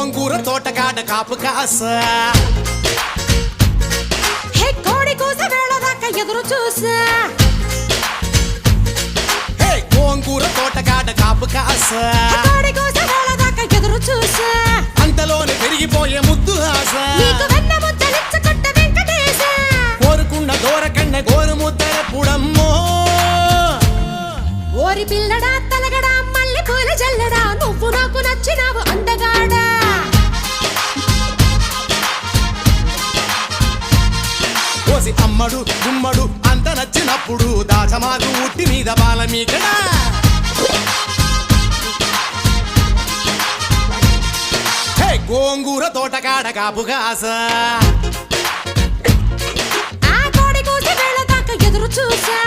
గోంగూర తోటకాడ కాపు కాస హే కోడి కూస వేళ దాకా ఎదురు చూసా హే గోంగూర తోటకాడ కాపు కాస కోడి కూస వేళ దాకా ఎదురు చూసా అంతలోనే పెరిగిపోయే ముద్దు ఆశ నీకు వెన్న ముద్దలిచ్చుకుంట వెంకటేశ కోరుకున్న దూరకన్న గోరు ముద్దర పుడమ్మో ఓరి పిల్లడా తలగడా మల్లె పూల జల్లడా నువ్వు నాకు నచ్చినావు అందగాడా కోసి అమ్మడు గుమ్మడు అంత నచ్చినప్పుడు దాచమాకు ఉట్టి మీద బాల మీకడా హే గోంగూర తోటకాడ కాపు కాస ఆ కోడి కూస వేళ దాకా ఎదురు చూసా